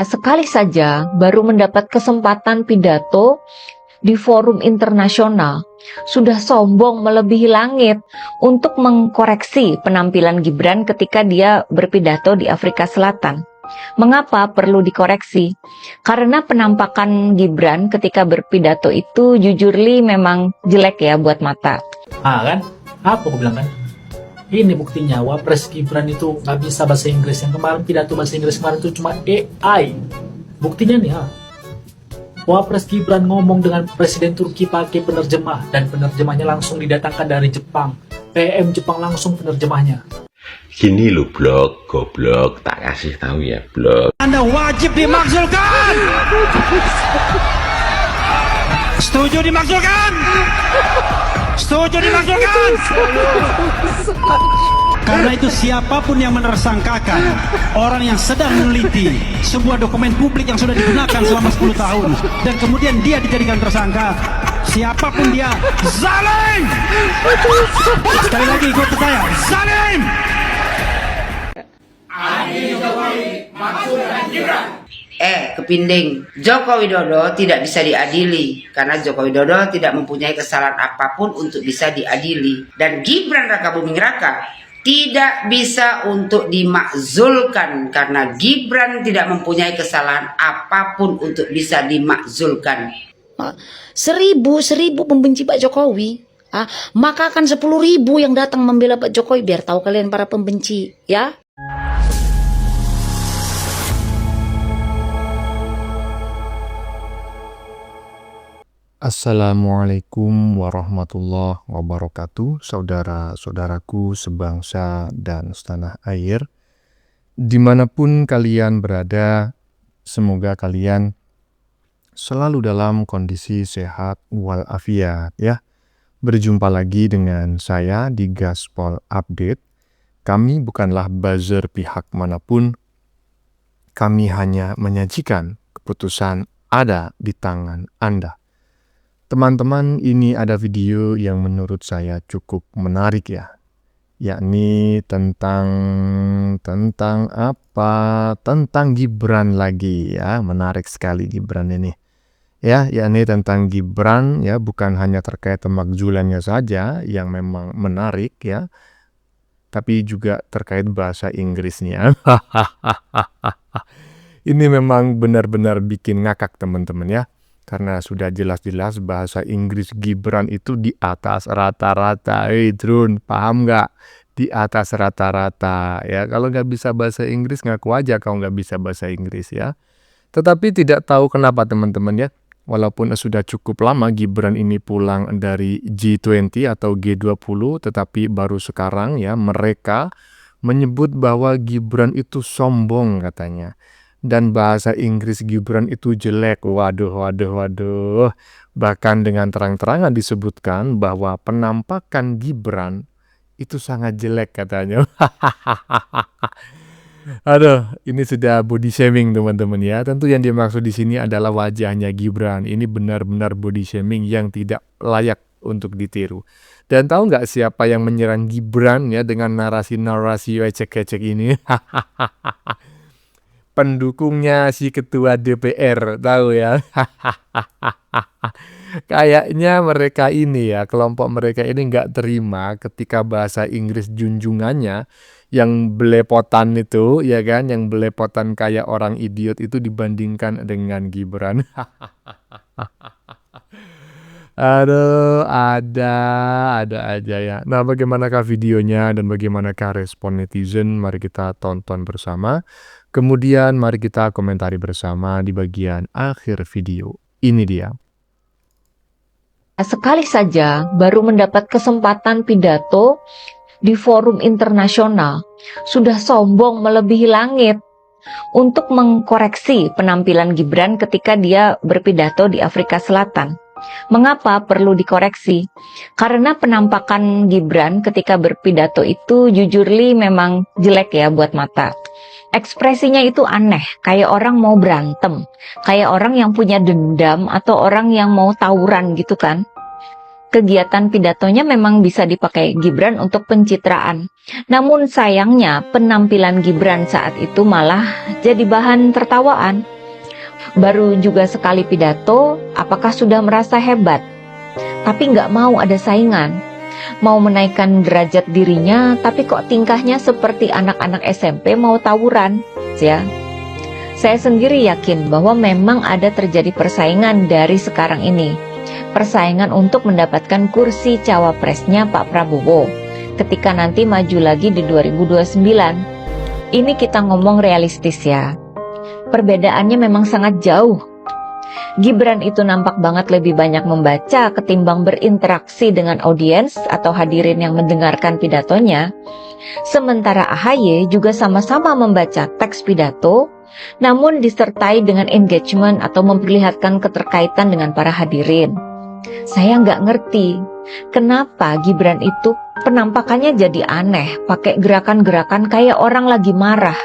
Sekali saja baru mendapat kesempatan pidato di forum internasional, sudah sombong melebihi langit untuk mengkoreksi penampilan Gibran ketika dia berpidato di Afrika Selatan. Mengapa perlu dikoreksi? Karena penampakan Gibran ketika berpidato itu jujur li memang jelek ya buat mata. Kan? Apa aku bilang kan? Ini buktinya, Wapres Gibran itu nggak bisa bahasa Inggris. Yang kemarin pidato bahasa Inggris kemarin itu cuma AI. Buktinya nih Wapres Gibran ngomong dengan Presiden Turki pakai penerjemah. Dan penerjemahnya langsung didatangkan dari Jepang. PM Jepang langsung penerjemahnya. Gini lo blog, goblok, tak kasih tahu ya blog. Anda wajib dimakzulkan. Setuju dimakzulkan? Setuju dimakzulkan? Karena itu siapapun yang menersangkakan orang yang sedang meneliti sebuah dokumen publik yang sudah digunakan selama 10 tahun dan kemudian dia dijadikan tersangka, siapapun dia, zalim! Sekali lagi ikut saya, zalim! Kepinding, Joko Widodo tidak bisa diadili karena Joko Widodo tidak mempunyai kesalahan apapun untuk bisa diadili, dan Gibran Rakabuming Raka tidak bisa untuk dimakzulkan karena Gibran tidak mempunyai kesalahan apapun untuk bisa dimakzulkan. Seribu pembenci Pak Jokowi, maka akan 10.000 yang datang membela Pak Jokowi. Biar tahu kalian para pembenci, ya. Assalamualaikum warahmatullahi wabarakatuh, saudara-saudaraku sebangsa dan setanah air. Dimanapun kalian berada, semoga kalian selalu dalam kondisi sehat walafiat ya. Berjumpa lagi dengan saya di Gaspol Update. Kami bukanlah buzzer pihak manapun. Kami hanya menyajikan keputusan ada di tangan Anda. Teman-teman, ini ada video yang menurut saya cukup menarik ya. Yakni tentang apa? Tentang Gibran lagi ya. Menarik sekali Gibran ini. Ya, yakni tentang Gibran ya, bukan hanya terkait pemakzulannya saja yang memang menarik ya. Tapi juga terkait bahasa Inggrisnya. Ini memang benar-benar bikin ngakak teman-teman ya. Karena sudah jelas-jelas bahasa Inggris Gibran itu di atas rata-rata. Drun, paham nggak? Di atas rata-rata. Ya, kalau nggak bisa bahasa Inggris, ngaku aja kau nggak bisa bahasa Inggris ya. Tetapi tidak tahu kenapa teman-teman ya. Walaupun sudah cukup lama Gibran ini pulang dari G20 atau G20, tetapi baru sekarang ya mereka menyebut bahwa Gibran itu sombong katanya. Dan bahasa Inggris Gibran itu jelek. Waduh. Bahkan dengan terang-terangan disebutkan bahwa penampakan Gibran itu sangat jelek katanya. Aduh, ini sudah body shaming teman-teman ya. Tentu yang dimaksud di sini adalah wajahnya Gibran. Ini benar-benar body shaming yang tidak layak untuk ditiru. Dan tahu nggak siapa yang menyerang Gibran ya dengan narasi-narasi ecek-ecek ini? Pendukungnya si ketua DPR, tahu ya. Kayaknya mereka ini ya, kelompok mereka ini nggak terima ketika bahasa Inggris junjungannya yang belepotan itu, ya kan, yang belepotan kayak orang idiot itu dibandingkan dengan Gibran. Aduh, ada aja ya. Nah, bagaimanakah videonya dan bagaimanakah respon netizen? Mari kita tonton bersama. Kemudian mari kita komentari bersama di bagian akhir video. Ini dia. Sekali saja baru mendapat kesempatan pidato di forum internasional, sudah sombong melebihi langit untuk mengkoreksi penampilan Gibran ketika dia berpidato di Afrika Selatan. Mengapa perlu dikoreksi? Karena penampakan Gibran ketika berpidato itu jujur li memang jelek ya buat mata. Ekspresinya itu aneh, kayak orang mau berantem, kayak orang yang punya dendam atau orang yang mau tawuran gitu kan. kegiatan pidatonya memang bisa dipakai Gibran untuk pencitraan. Namun sayangnya penampilan Gibran saat itu malah jadi bahan tertawaan. Baru juga sekali pidato, apakah sudah merasa hebat? Tapi nggak mau ada saingan. Mau menaikkan derajat dirinya, tapi kok tingkahnya seperti anak-anak SMP mau tawuran, ya. Saya sendiri yakin bahwa memang ada terjadi persaingan dari sekarang ini. Persaingan untuk mendapatkan kursi cawapresnya Pak Prabowo ketika nanti maju lagi di 2029. Ini kita ngomong realistis ya. Perbedaannya memang sangat jauh. Gibran itu nampak banget lebih banyak membaca ketimbang berinteraksi dengan audiens atau hadirin yang mendengarkan pidatonya. Sementara AHY juga sama-sama membaca teks pidato, namun disertai dengan engagement atau memperlihatkan keterkaitan dengan para hadirin. Saya nggak ngerti, kenapa Gibran itu penampakannya jadi aneh, pakai gerakan-gerakan kayak orang lagi marah.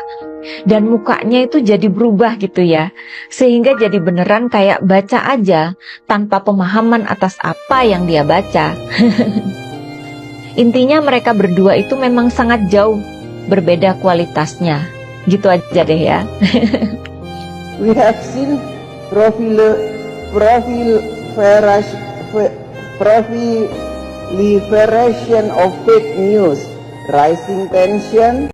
Dan mukanya itu jadi berubah gitu ya, sehingga jadi beneran kayak baca aja tanpa pemahaman atas apa yang dia baca. Intinya mereka berdua itu memang sangat jauh berbeda kualitasnya. Gitu aja deh ya. We have seen proliferation of fake news, rising tension,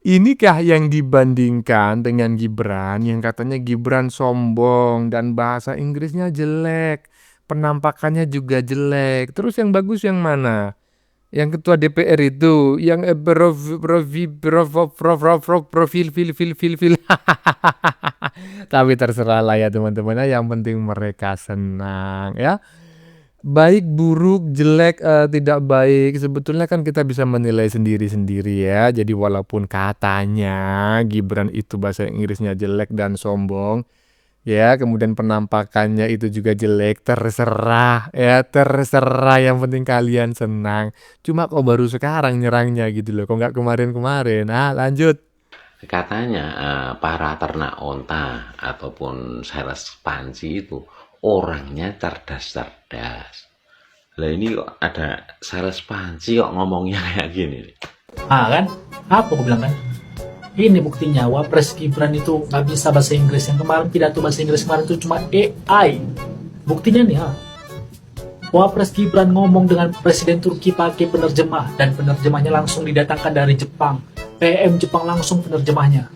Inikah yang dibandingkan dengan Gibran yang katanya Gibran sombong dan bahasa Inggrisnya jelek, penampakannya juga jelek. Terus yang bagus yang mana? Yang ketua DPR itu, yang profil. Tapi terserah lah ya teman-teman, yang penting mereka senang ya. Baik, buruk, jelek, tidak baik, sebetulnya kan kita bisa menilai sendiri-sendiri ya. Jadi walaupun katanya Gibran itu bahasa Inggrisnya jelek dan sombong, ya, kemudian penampakannya itu juga jelek, terserah ya, terserah, yang penting kalian senang. Cuma kok baru sekarang nyerangnya gitu loh, kok nggak kemarin-kemarin. Lanjut. Katanya para ternak onta ataupun sales panci itu orangnya cerdas-cerdas. Lah ini kok ada sales panci kok ngomongnya kayak gini nih. Kan? Apa aku bilang kan? Ini buktinya Wapres Gibran itu nggak bisa bahasa Inggris. Yang kemarin pidato bahasa Inggris kemarin itu cuma AI. Buktinya nih Wapres Gibran ngomong dengan Presiden Turki pakai penerjemah, dan penerjemahnya langsung didatangkan dari Jepang. PM Jepang langsung penerjemahnya.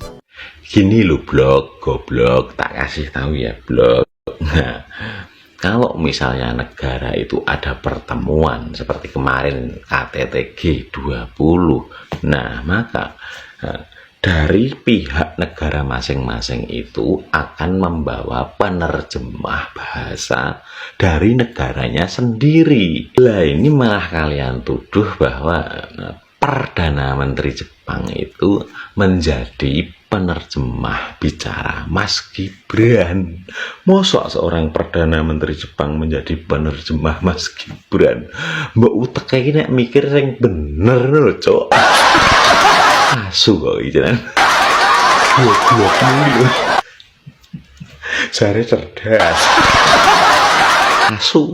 Gini loh blog, goblok, tak kasih tahu ya blog. Nah, kalau misalnya negara itu ada pertemuan seperti kemarin KTT G20, nah maka dari pihak negara masing-masing itu akan membawa penerjemah bahasa dari negaranya sendiri. Lah ini malah kalian tuduh bahwa Perdana Menteri Jepang itu menjadi penerjemah bicara Mas Gibran. Mosok seorang Perdana Menteri Jepang menjadi penerjemah Mas Gibran? Mbak Utek kayak gini mikir yang bener loh cok. Asu kok gitu kan. Goblok mulu. Saya cerdas. Asu.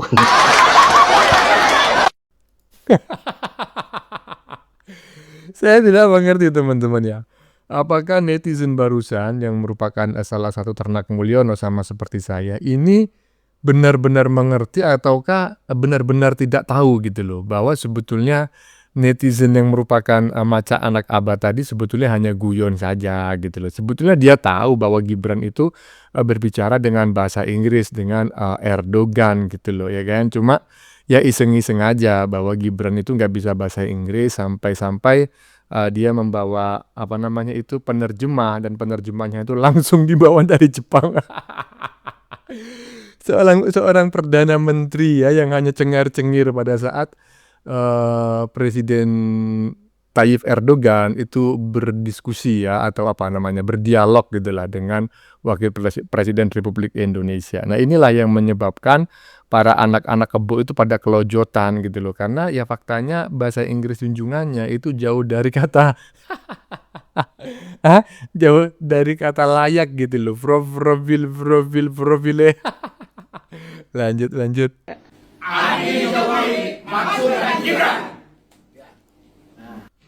Saya tidak mengerti teman-teman ya. Apakah netizen barusan yang merupakan salah satu ternak Mulyono sama seperti saya ini benar-benar mengerti ataukah benar-benar tidak tahu gitu loh, bahwa sebetulnya netizen yang merupakan maca anak abah tadi sebetulnya hanya guyon saja gitu loh. Sebetulnya dia tahu bahwa Gibran itu berbicara dengan bahasa Inggris dengan Erdogan gitu loh ya kan. Cuma ya iseng-iseng aja bahwa Gibran itu nggak bisa bahasa Inggris sampai-sampai dia membawa penerjemah, dan penerjemahnya itu langsung dibawa dari Jepang. Seorang perdana menteri ya yang hanya cengar-cengir pada saat presiden Tayyip Erdogan itu berdiskusi ya atau apa namanya berdialog gitulah dengan wakil presiden Republik Indonesia. Nah inilah yang menyebabkan para anak-anak kebo itu pada kelojotan gitu loh, karena ya faktanya bahasa Inggris junjungannya itu jauh dari kata jauh dari kata layak gitu loh. Profile. Lanjut.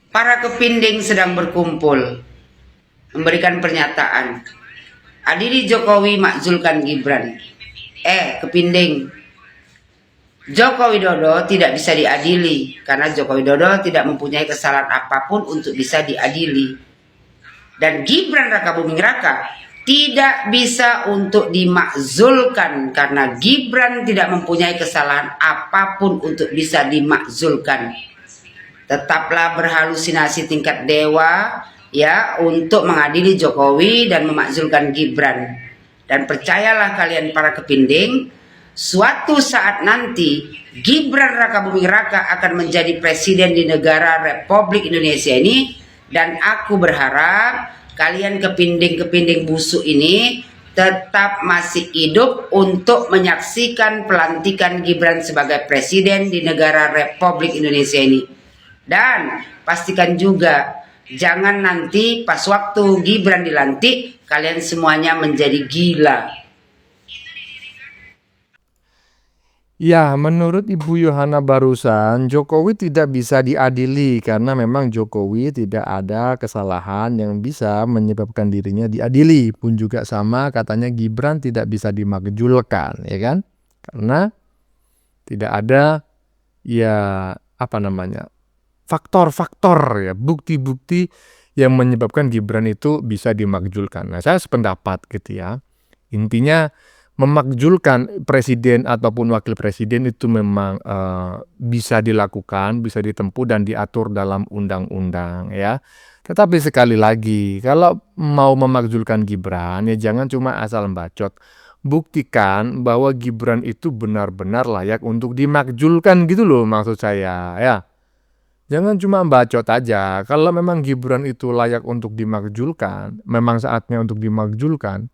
Para kepinding sedang berkumpul memberikan pernyataan. Adili Jokowi, makzulkan Gibran. Kepinding. Joko Widodo tidak bisa diadili karena Joko Widodo tidak mempunyai kesalahan apapun untuk bisa diadili. Dan Gibran Raka Buming Raka tidak bisa untuk dimakzulkan karena Gibran tidak mempunyai kesalahan apapun untuk bisa dimakzulkan. Tetaplah berhalusinasi tingkat dewa ya untuk mengadili Jokowi dan memakzulkan Gibran. Dan percayalah kalian para kepinding, suatu saat nanti Gibran Raka Buming Raka akan menjadi presiden di negara Republik Indonesia ini, dan aku berharap kalian kepinding-kepinding busuk ini tetap masih hidup untuk menyaksikan pelantikan Gibran sebagai presiden di negara Republik Indonesia ini. Dan pastikan juga jangan nanti pas waktu Gibran dilantik kalian semuanya menjadi gila. Ya, menurut Ibu Yohana barusan, Jokowi tidak bisa diadili karena memang Jokowi tidak ada kesalahan yang bisa menyebabkan dirinya diadili. Pun juga sama katanya Gibran tidak bisa dimakjulkan, ya kan? Karena tidak ada faktor-faktor ya, bukti-bukti yang menyebabkan Gibran itu bisa dimakjulkan. Nah, saya sependapat gitu ya. Intinya memakjulkan presiden ataupun wakil presiden itu memang bisa dilakukan, bisa ditempuh dan diatur dalam undang-undang ya. Tetapi sekali lagi, kalau mau memakjulkan Gibran ya jangan cuma asal bacot. Buktikan bahwa Gibran itu benar-benar layak untuk dimakjulkan gitu loh maksud saya ya. Jangan cuma bacot aja. Kalau memang Gibran itu layak untuk dimakjulkan, memang saatnya untuk dimakjulkan,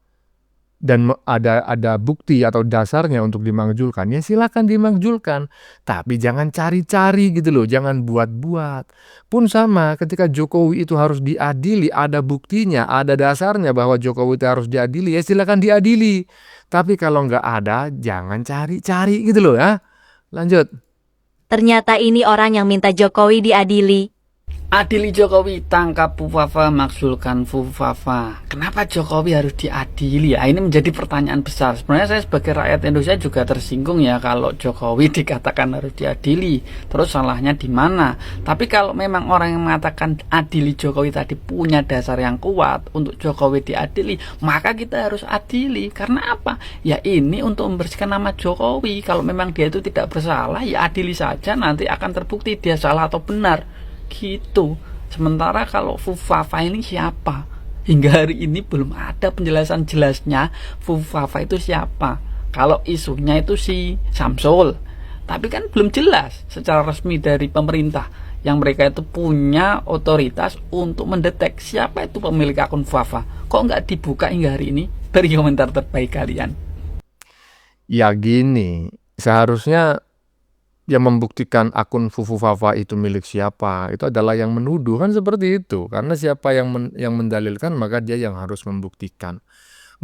dan ada bukti atau dasarnya untuk dimakjulkan, ya silakan dimakjulkan. Tapi jangan cari-cari gitu loh, jangan buat-buat. Pun sama ketika Jokowi itu harus diadili, ada buktinya, ada dasarnya bahwa Jokowi itu harus diadili, ya silakan diadili. Tapi kalau nggak ada, jangan cari-cari gitu loh ya. Lanjut. Ternyata ini orang yang minta Jokowi diadili. Adili Jokowi, tangkap Fufafa, makzulkan Fufafa. Kenapa Jokowi harus diadili? Ini menjadi pertanyaan besar. Sebenarnya saya sebagai rakyat Indonesia juga tersinggung ya kalau Jokowi dikatakan harus diadili. Terus salahnya di mana? Tapi kalau memang orang yang mengatakan adili Jokowi tadi punya dasar yang kuat untuk Jokowi diadili, maka kita harus adili. Karena apa? Ya ini untuk membersihkan nama Jokowi. Kalau memang dia itu tidak bersalah, ya adili saja. Nanti akan terbukti dia salah atau benar. Gitu. Sementara kalau Fufafa ini siapa? Hingga hari ini belum ada penjelasan jelasnya Fufafa itu siapa. Kalau isunya itu si Samsul, tapi kan belum jelas secara resmi dari pemerintah yang mereka itu punya otoritas untuk mendeteksi siapa itu pemilik akun Fufafa. Kok nggak dibuka hingga hari ini? Beri komentar terbaik kalian. Ya gini, seharusnya yang membuktikan akun Fufafa itu milik siapa itu adalah yang menuduh, kan seperti itu. Karena siapa yang mendalilkan maka dia yang harus membuktikan.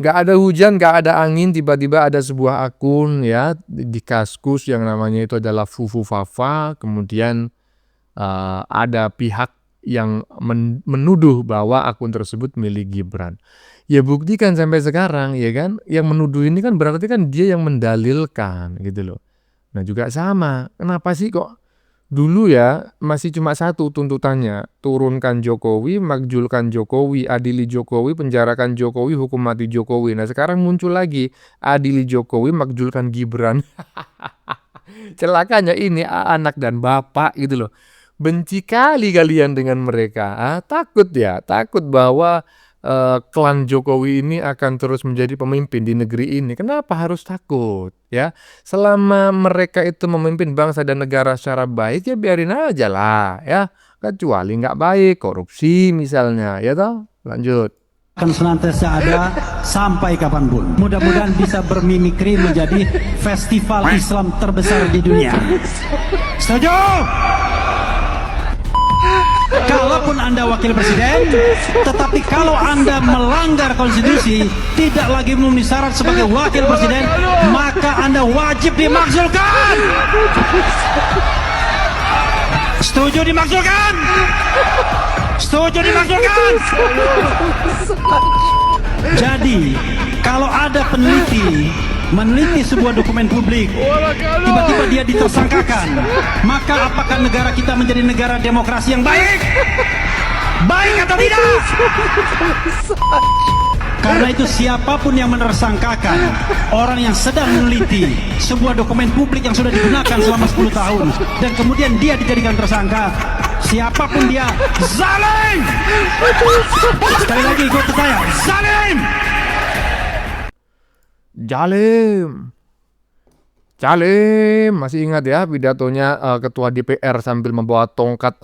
Nggak ada hujan, nggak ada angin, tiba-tiba ada sebuah akun ya di Kaskus yang namanya itu adalah Fufafa. Kemudian ada pihak yang menuduh bahwa akun tersebut milik Gibran. Ya buktikan sampai sekarang ya kan. Yang menuduh ini kan berarti kan dia yang mendalilkan gitu loh. Nah juga sama, kenapa sih kok dulu ya masih cuma satu tuntutannya, turunkan Jokowi, makjulkan Jokowi, adili Jokowi, penjarakan Jokowi, hukum mati Jokowi. Nah sekarang muncul lagi, adili Jokowi, makjulkan Gibran. Celakanya ini anak dan bapak gitu loh. Benci kali kalian dengan mereka, takut bahwa klan Jokowi ini akan terus menjadi pemimpin di negeri ini. Kenapa harus takut ya? Selama mereka itu memimpin bangsa dan negara secara baik ya biarin aja lah ya. Kecuali nggak baik, korupsi misalnya ya toh. Lanjut. Akan senantiasa ada sampai kapanpun. Mudah-mudahan bisa bermimikri menjadi festival Islam terbesar di dunia. Setuju? Kalaupun Anda wakil presiden, tetapi kalau Anda melanggar konstitusi, tidak lagi memenuhi syarat sebagai wakil presiden, maka Anda wajib dimakzulkan. Setuju dimakzulkan? Setuju dimakzulkan? Jadi, kalau ada peneliti meneliti sebuah dokumen publik, tiba-tiba dia ditersangkakan, maka apakah negara kita menjadi negara demokrasi yang baik? Baik atau tidak? Karena itu siapapun yang menersangkakan orang yang sedang meneliti sebuah dokumen publik yang sudah digunakan selama 10 tahun dan kemudian dia dijadikan tersangka, siapapun dia, zalim! Sekali lagi ikut saya, zalim! Jalim. Jalim. Masih ingat ya pidatonya ketua DPR sambil membawa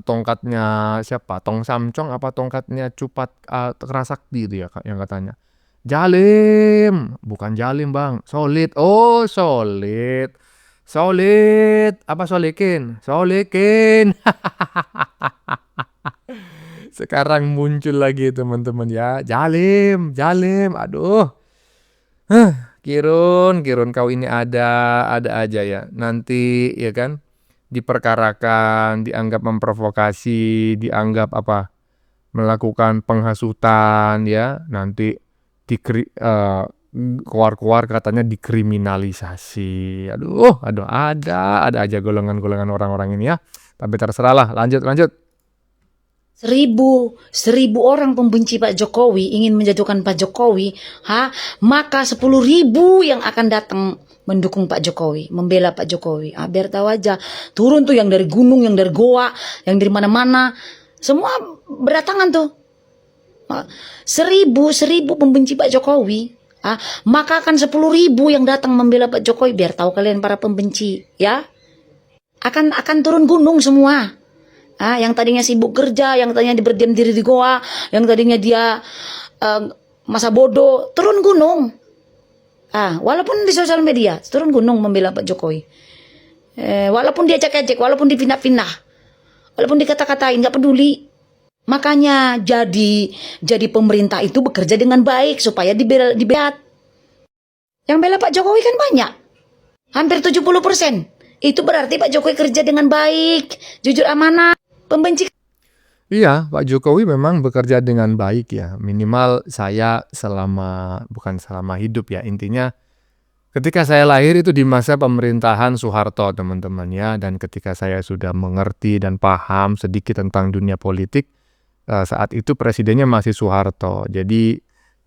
tongkatnya siapa? Tong Samcong apa tongkatnya Cupat Kerasakti itu ya yang katanya. Jalim. Bukan Jalim, Bang. Solid. Oh, solid. Solid. Apa solikin? Solikin. Sekarang muncul lagi teman-teman ya. Jalim. Jalim. Aduh. Kirun kau ini ada aja ya. Nanti ya kan diperkarakan, dianggap memprovokasi, dianggap apa? Melakukan penghasutan ya. Nanti keluar katanya dikriminalisasi. Aduh, ada aja golongan-golongan orang-orang ini ya. Tapi terserah lah, lanjut. 1000 orang pembenci Pak Jokowi ingin menjatuhkan Pak Jokowi, maka 10.000 yang akan datang mendukung Pak Jokowi, membela Pak Jokowi. Biar tahu aja, turun tuh yang dari gunung, yang dari goa, yang dari mana-mana, semua berdatangan tuh. 1000 pembenci Pak Jokowi, maka akan 10.000 yang datang membela Pak Jokowi. Biar tahu kalian para pembenci, ya, akan turun gunung semua. Yang tadinya sibuk kerja, yang tadinya berdiam diri di goa, yang tadinya dia masa bodoh, turun gunung. Walaupun di sosial media, turun gunung membela Pak Jokowi. Walaupun dia ejek-ejek, walaupun dipindah-pindah, walaupun dikata-katain, nggak peduli. Makanya jadi pemerintah itu bekerja dengan baik supaya dibela. Yang bela Pak Jokowi kan banyak, hampir 70%. Itu berarti Pak Jokowi kerja dengan baik, jujur, amanah. Pembenci. Iya, Pak Jokowi memang bekerja dengan baik ya. Minimal saya bukan selama hidup ya. Intinya ketika saya lahir itu di masa pemerintahan Soeharto teman-teman ya. Dan ketika saya sudah mengerti dan paham sedikit tentang dunia politik, saat itu presidennya masih Soeharto. Jadi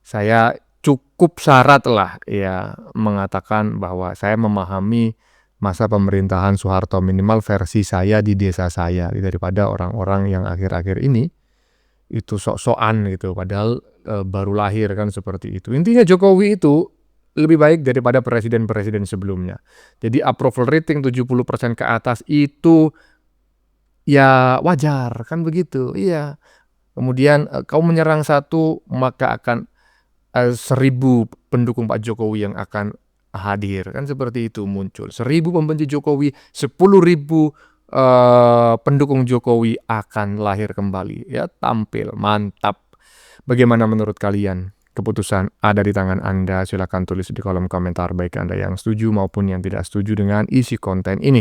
saya cukup syarat lah ya mengatakan bahwa saya memahami masa pemerintahan Soeharto, minimal versi saya di desa saya, daripada orang-orang yang akhir-akhir ini itu sok-sokan gitu, padahal baru lahir kan seperti itu. Intinya Jokowi itu lebih baik daripada presiden-presiden sebelumnya. Jadi approval rating 70% ke atas itu ya wajar kan begitu. Iya. Kemudian kau menyerang satu, maka akan 1000 pendukung Pak Jokowi yang akan hadir kan seperti itu muncul. 1000 pembenci Jokowi, 10.000 pendukung Jokowi akan lahir kembali ya, tampil mantap. Bagaimana menurut kalian? Keputusan ada di tangan Anda. Silakan tulis di kolom komentar baik Anda yang setuju maupun yang tidak setuju dengan isi konten ini.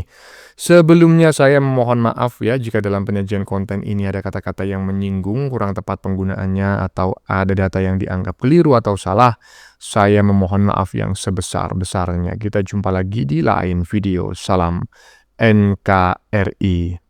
Sebelumnya saya memohon maaf ya jika dalam penyajian konten ini ada kata-kata yang menyinggung, kurang tepat penggunaannya, atau ada data yang dianggap keliru atau salah. Saya memohon maaf yang sebesar-besarnya. Kita jumpa lagi di lain video. Salam NKRI.